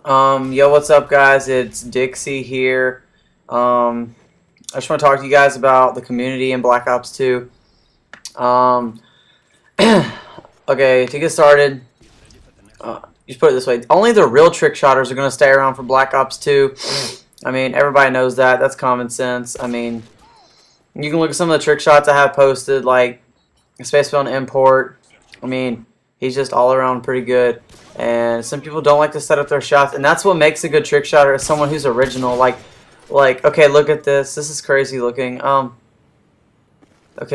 Yo, what's up, guys? It's Dixie here. I just want to talk to you guys about the community in Black Ops 2. Um, okay, to get started, just put it this way: only the real trick shotters are going to stay around for Black Ops 2. I mean, everybody knows that. That's common sense. I mean, you can look at some of the trick shots I have posted, like Spacefield and Import. I mean, he's just all around pretty good. And some people don't like to set up their shots, and that's what makes a good trick shotter, is someone who's original. Like, okay, look at this. This is crazy looking. Okay,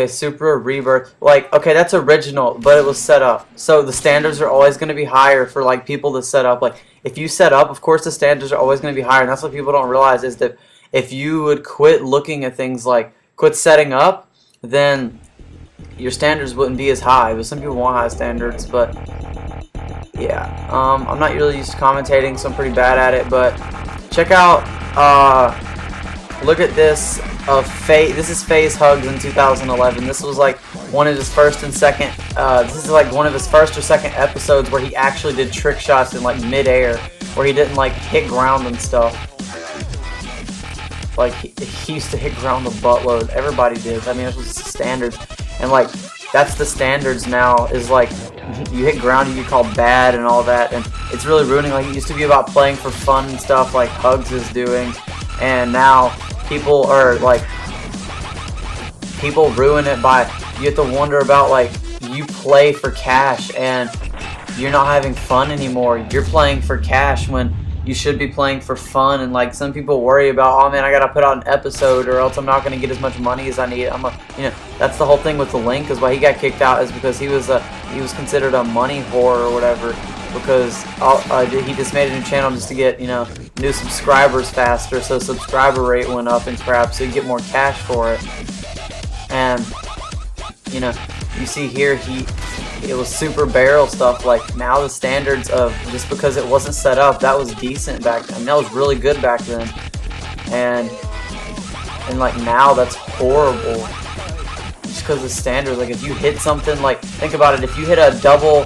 oRebirthz. Like, okay, that's original, but it was set up. So the standards are always going to be higher for like people to set up. Like, if you set up, of course, the standards are always going to be higher. And that's what people don't realize, is that if you would quit looking at things, like quit setting up, then your standards wouldn't be as high. But some people want high standards, but yeah, I'm not really used to commentating, so I'm pretty bad at it. But check out, look at this. This is FaZe Hugs in 2011. This was like one of his first and second. This is like one of his first or second episodes where he actually did trick shots in like mid-air, where he didn't like hit ground and stuff. Like he used to hit ground a buttload. Everybody did. I mean, it was the standards, and like that's the standards now. Is like, you hit ground, you get called bad and all that, and it's really ruining. Like, it used to be about playing for fun and stuff, like Hugs is doing, and now people are like, people ruin it by, you have to wonder about, like, you play for cash and you're not having fun anymore. You're playing for cash when you should be playing for fun. And like, some people worry about, oh man, I gotta put out an episode or else I'm not gonna get as much money as I need. That's the whole thing with the Link, is why he got kicked out, is because he was considered a money whore or whatever, because he just made a new channel just to get, new subscribers faster, so subscriber rate went up and crap, so you get more cash for it. And you see here, it was super barrel stuff. Like, now the standards of, just because it wasn't set up, that was decent back then. That was really good back then. And like now that's horrible. Just because the standards, like if you hit something, like think about it, if you hit a double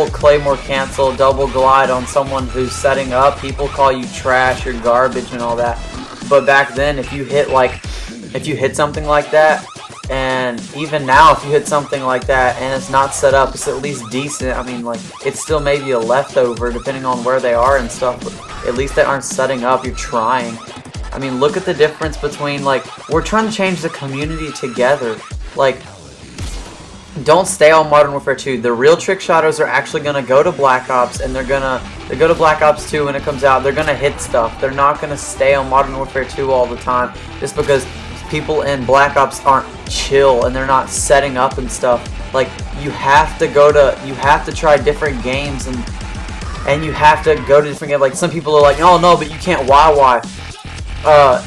claymore cancel, double glide on someone who's setting up, people call you trash or garbage and all that. But back then, if you hit something like that, and even now, if you hit something like that and it's not set up, it's at least decent. I mean, like, it's still maybe a leftover depending on where they are and stuff, but at least they aren't setting up. You're trying. I mean, look at the difference between, like, we're trying to change the community together. Like, don't stay on Modern Warfare 2. The real trick shotters are actually gonna go to Black Ops, and they go to Black Ops 2 when it comes out. They're gonna hit stuff. They're not gonna stay on Modern Warfare 2 all the time, just because people in Black Ops aren't chill and they're not setting up and stuff. Like, you have to try different games, and you have to go to different games. Like, some people are like, oh no, but you can't YY.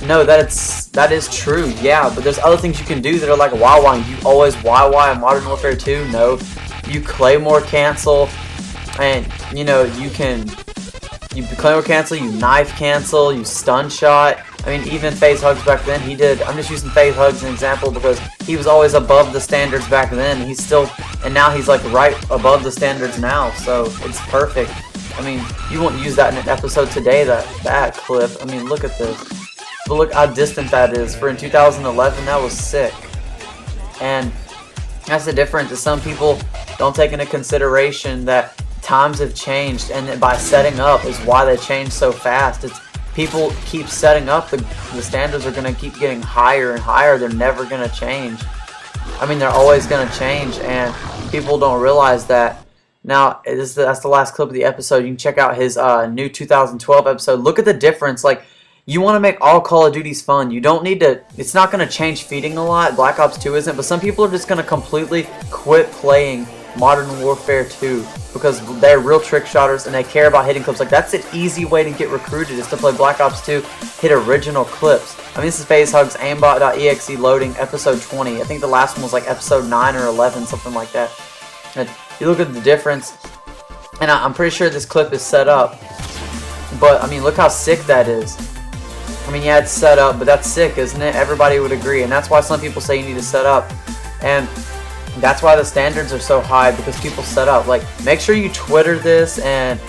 No, that is true, yeah, but there's other things you can do that are like YY. You always YY in Modern Warfare 2? No. You claymore cancel, and you claymore cancel, you knife cancel, you stun shot. I mean, even FaZe Hugs back then, he did. I'm just using FaZe Hugs as an example because he was always above the standards back then. And now he's like right above the standards now, so it's perfect. I mean, you won't use that in an episode today, that clip. I mean, look at this. But look how distant that is. For in 2011, that was sick. And that's the difference, is some people don't take into consideration that times have changed, and that by setting up is why they change so fast. People keep setting up, the standards are going to keep getting higher and higher. They're never going to change. I mean, they're always going to change, and people don't realize that. Now, that's the last clip of the episode. You can check out his new 2012 episode. Look at the difference. Like, you want to make all Call of Duties fun. You don't need to, it's not going to change feeding a lot. Black Ops 2 isn't, but some people are just going to completely quit playing Modern Warfare 2 because they're real trick shotters and they care about hitting clips. Like, that's an easy way to get recruited, is to play Black Ops 2, hit original clips. I mean, this is FaZe Hugs aimbot.exe loading episode 20. I think the last one was like episode 9 or 11, something like that. And you look at the difference, and I'm pretty sure this clip is set up, but I mean, look how sick that is. I mean, yeah, it's set up, but that's sick, isn't it? Everybody would agree, and that's why some people say you need to set up. And that's why the standards are so high, because people set up. Like, make sure you Twitter this and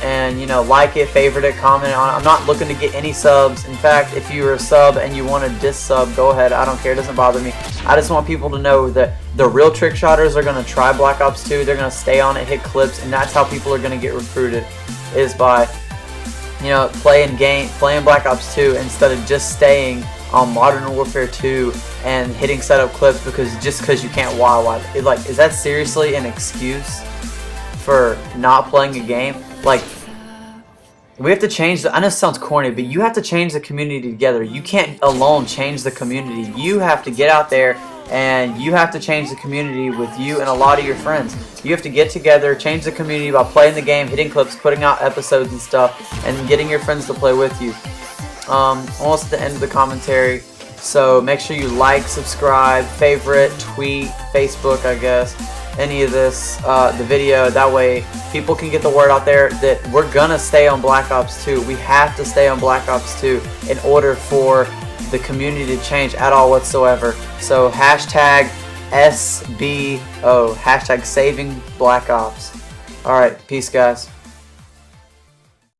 and, you know, like it, favorite it, comment on it. I'm not looking to get any subs. In fact, if you're a sub and you want to dis-sub, go ahead. I don't care. It doesn't bother me. I just want people to know that the real trick shotters are going to try Black Ops 2. They're going to stay on it, hit clips, and that's how people are going to get recruited, is by, you know, playing Black Ops 2 instead of just staying on Modern Warfare 2 and hitting setup clips because you can't wild. Like, is that seriously an excuse for not playing a game? Like, we have to change I know it sounds corny, but you have to change the community together. You can't alone change the community. You have to get out there and you have to change the community with you and a lot of your friends. You have to get together, change the community by playing the game, hitting clips, putting out episodes and stuff, and getting your friends to play with you. Almost at the end of the commentary, so make sure you like, subscribe, favorite, tweet, Facebook, I guess, any of this, the video. That way people can get the word out there that we're gonna stay on Black Ops 2. We have to stay on Black Ops 2 in order for the community to change at all whatsoever. So hashtag SBO, hashtag saving Black Ops. Alright, peace guys.